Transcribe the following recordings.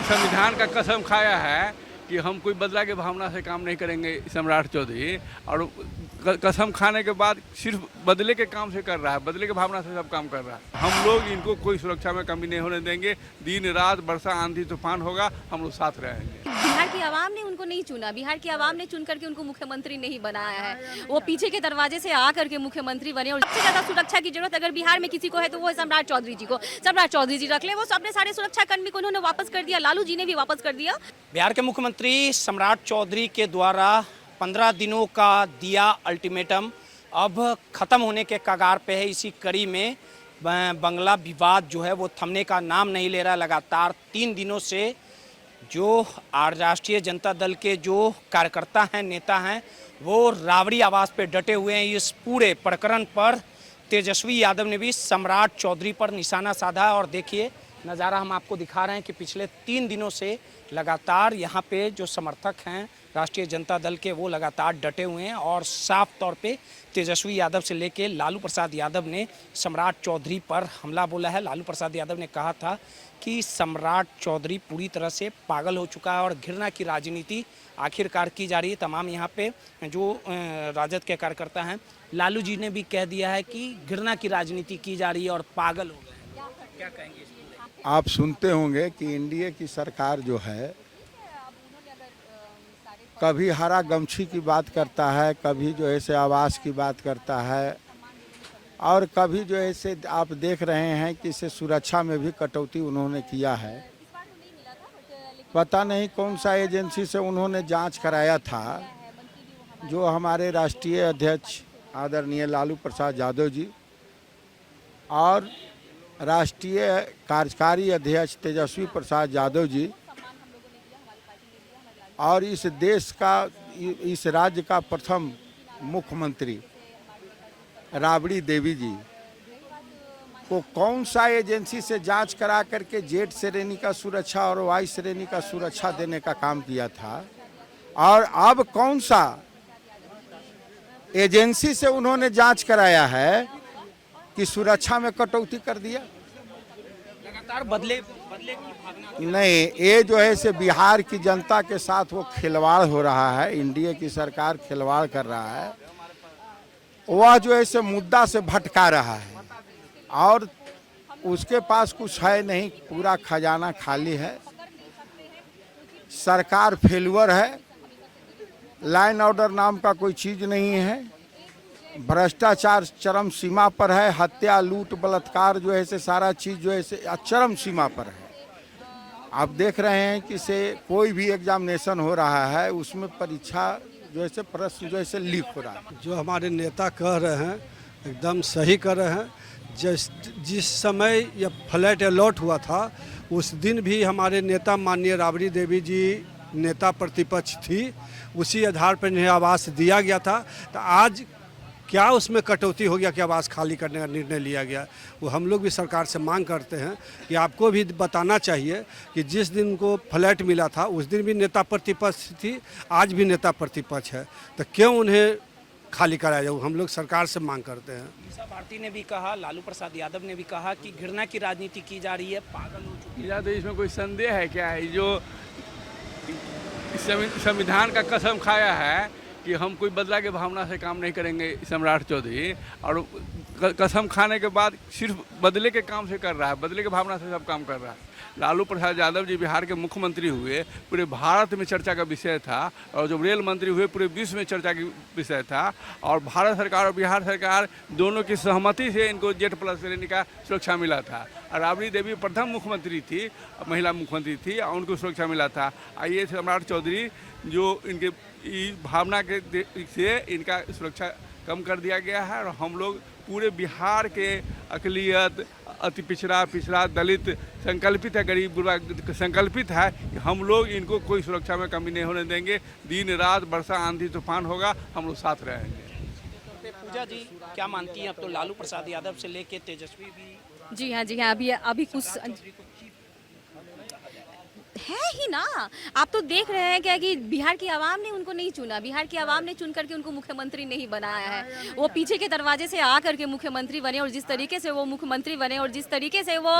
संविधान का कसम खाया है कि हम कोई बदला की भावना से काम नहीं करेंगे सम्राट चौधरी, और कसम खाने के बाद सिर्फ बदले के काम से कर रहा है, बदले की भावना से सब काम कर रहा है। हम लोग इनको कोई सुरक्षा में कमी नहीं होने देंगे। दिन रात वर्षा आंधी तूफान होगा, हम लोग साथ रहेंगे। बिहार की आवाम ने उनको नहीं चुना, बिहार की आवाम ने चुन करके उनको मुख्यमंत्री नहीं बनाया है। वो पीछे के दरवाजे से आ करके मुख्यमंत्री बने, और सबसे ज्यादा सुरक्षा की जरूरत अगर बिहार में किसी को है तो वो है सम्राट चौधरी जी को। सम्राट चौधरी जी रख ले, वो अपने सारे सुरक्षा कर्मी को उन्होंने वापस कर दिया, लालू जी ने भी वापस कर दिया। बिहार के मुख्यमंत्री सम्राट चौधरी के द्वारा 15 दिनों का दिया अल्टीमेटम अब खत्म होने के कगार पे है। इसी कड़ी में बंगला विवाद जो है वो थमने का नाम नहीं ले रहा। लगातार 3 दिनों से जो राष्ट्रीय जनता दल के जो कार्यकर्ता हैं, नेता हैं, वो राबड़ी आवाज़ पे डटे हुए हैं। इस पूरे प्रकरण पर तेजस्वी यादव ने भी सम्राट चौधरी पर निशाना साधा। और देखिए नज़ारा हम आपको दिखा रहे हैं कि पिछले 3 दिनों से लगातार यहाँ पे जो समर्थक हैं राष्ट्रीय जनता दल के, वो लगातार डटे हुए हैं। और साफ तौर पे तेजस्वी यादव से लेके लालू प्रसाद यादव ने सम्राट चौधरी पर हमला बोला है। लालू प्रसाद यादव ने कहा था कि सम्राट चौधरी पूरी तरह से पागल हो चुका है और घृणा की राजनीति आखिरकार की जा रही है। तमाम यहाँ पे जो राजद के कार्यकर्ता हैं, लालू जी ने भी कह दिया है कि घृणा की राजनीति की जा रही है और पागल हो गए। क्या कहेंगे? आप सुनते होंगे कि एनडीए की सरकार जो है कभी हरा गमछी की बात करता है, कभी जो है से आवास की बात करता है, और कभी जो है से आप देख रहे हैं कि इसे सुरक्षा में भी कटौती उन्होंने किया है। पता नहीं कौन सा एजेंसी से उन्होंने जांच कराया था। जो हमारे राष्ट्रीय अध्यक्ष आदरणीय लालू प्रसाद यादव जी और राष्ट्रीय कार्यकारी अध्यक्ष तेजस्वी प्रसाद यादव जी और इस देश का, इस राज्य का प्रथम मुख्यमंत्री राबड़ी देवी जी को कौन सा एजेंसी से जांच करा करके जेड श्रेणी का सुरक्षा और वाई श्रेणी का सुरक्षा देने का काम किया था, और अब कौन सा एजेंसी से उन्होंने जांच कराया है कि सुरक्षा में कटौती कर दिया। लगातार बदले की भावना नहीं, ये जो है से बिहार की जनता के साथ वो खिलवाड़ हो रहा है। एनडीए की सरकार खिलवाड़ कर रहा है। वह जो है से मुद्दा से भटका रहा है और उसके पास कुछ है नहीं, पूरा खजाना खाली है। सरकार फेलुअर है, लाइन ऑर्डर नाम का कोई चीज़ नहीं है, भ्रष्टाचार चरम सीमा पर है, हत्या लूट बलात्कार जो है से सारा चीज़ जो है से चरम सीमा पर है। आप देख रहे हैं कि से कोई भी एग्जामिनेशन हो रहा है उसमें परीक्षा जो है से प्रश्न जो है से लीक हो रहा है। जो हमारे नेता कह रहे हैं एकदम सही कर रहे हैं। जिस समय यह फ्लैट अलॉट हुआ था उस दिन भी हमारे नेता माननीय राबड़ी देवी जी नेता प्रतिपक्ष थी, उसी आधार पर इन्हें आवास दिया गया था। तो आज क्या उसमें कटौती हो गया कि आवास खाली करने का निर्णय लिया गया? वो हम लोग भी सरकार से मांग करते हैं कि आपको भी बताना चाहिए कि जिस दिन को फ्लैट मिला था उस दिन भी नेता प्रतिपक्ष थी, आज भी नेता प्रतिपक्ष है, तो क्यों उन्हें खाली कराया जाए? हम लोग सरकार से मांग करते हैं। मीसा भारती ने भी कहा, लालू प्रसाद यादव ने भी कहा कि घृणा की राजनीति की जा रही है, पागल हो चुकी है। तो इसमें कोई संदेह है क्या? है जो संविधान का कसम खाया है कि हम कोई बदला की भावना से काम नहीं करेंगे सम्राट चौधरी, और कसम खाने के बाद सिर्फ बदले के काम से कर रहा है, बदले की भावना से सब काम कर रहा है। लालू प्रसाद यादव जी बिहार के मुख्यमंत्री हुए, पूरे भारत में चर्चा का विषय था, और जब रेल मंत्री हुए पूरे विश्व में चर्चा का विषय था। और भारत सरकार और बिहार सरकार दोनों की सहमति से इनको जेड प्लस श्रेणी का सुरक्षा मिला था। और राबड़ी देवी प्रथम मुख्यमंत्री थी, महिला मुख्यमंत्री थी, और उनको सुरक्षा मिला था। आइए सम्राट चौधरी जो इनके भावना के से इनका सुरक्षा कम कर दिया गया है। और हम लोग पूरे बिहार के अक़लियत, अति पिछड़ा दलित संकल्पित है, गरीब गुरबा संकल्पित है कि हम लोग इनको कोई सुरक्षा में कमी नहीं होने देंगे। दिन रात वर्षा आंधी तूफान होगा, हम लोग साथ रहेंगे। पूजा जी क्या मानती हैं? अब तो लालू प्रसाद यादव से लेके तेजस्वी भी जी हाँ, अभी कुछ है ही ना। आप तो देख रहे हैं क्या कि बिहार की आवाम ने उनको नहीं चुना, बिहार की आवाम ने चुन करके उनको मुख्यमंत्री नहीं बनाया है। वो पीछे के दरवाजे से आ करके मुख्यमंत्री बने और जिस तरीके से वो मुख्यमंत्री बने और जिस तरीके से वो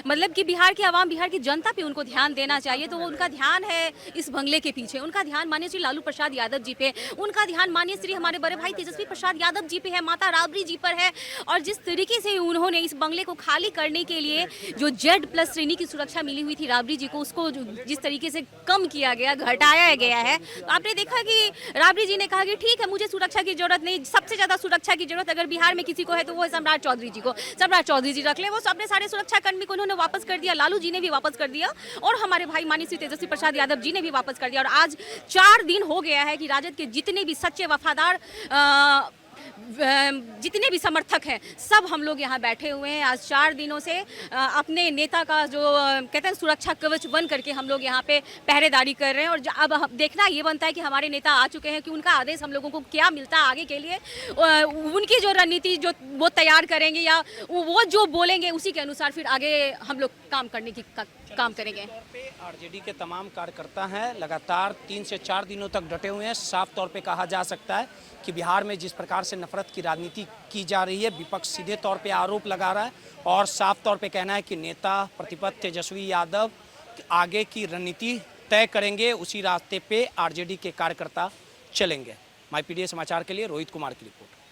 मतलब कि बिहार की आवाम, बिहार की जनता पे उनको ध्यान देना चाहिए, तो वो उनका ध्यान है इस बंगले के पीछे, उनका ध्यान माननीय श्री लालू प्रसाद यादव जी पे, उनका ध्यान माननीय श्री हमारे बड़े भाई तेजस्वी प्रसाद यादव जी पे है, माता राबड़ी जी पर है। और जिस तरीके से उन्होंने इस बंगले को खाली करने के लिए जो Z+ श्रेणी की सुरक्षा मिली हुई थी राबड़ी जी को, उसको जिस तरीके से कम किया गया, घटाया गया है, तो आपने देखा कि राबड़ी जी ने कहा कि ठीक है मुझे सुरक्षा की जरूरत नहीं, सबसे ज्यादा सुरक्षा की जरूरत अगर बिहार में किसी को है तो वो है सम्राट चौधरी जी को। सम्राट चौधरी जी रख ले, वो अपने सारे सुरक्षा कर्मी को उन्होंने वापस कर दिया, लालू जी ने भी वापस कर दिया और हमारे भाई माननीय श्री तेजस्वी प्रसाद यादव जी ने भी वापस कर दिया। और आज 4 दिन हो गया है कि राजद के जितने भी सच्चे वफादार जितने भी समर्थक हैं सब हम लोग यहाँ बैठे हुए हैं। आज 4 दिनों से अपने नेता का जो कहते हैं सुरक्षा कवच बन करके हम लोग यहाँ पे पहरेदारी कर रहे हैं। और अब देखना ये बनता है कि हमारे नेता आ चुके हैं कि उनका आदेश हम लोगों को क्या मिलता है आगे के लिए, उनकी जो रणनीति जो वो तैयार करेंगे या वो जो बोलेंगे उसी के अनुसार फिर आगे हम लोग काम करने की काम करेंगे। आरजेडी के तमाम कार्यकर्ता हैं लगातार 3 से 4 दिनों तक डटे हुए हैं। साफ तौर पे कहा जा सकता है कि बिहार में जिस प्रकार से नफरत की राजनीति की जा रही है, विपक्ष सीधे तौर पे आरोप लगा रहा है और साफ तौर पे कहना है कि नेता प्रतिपक्ष तेजस्वी यादव आगे की रणनीति तय करेंगे, उसी रास्ते पे आरजेडी के कार्यकर्ता चलेंगे। माईपीडीए समाचार के लिए रोहित कुमार की रिपोर्ट।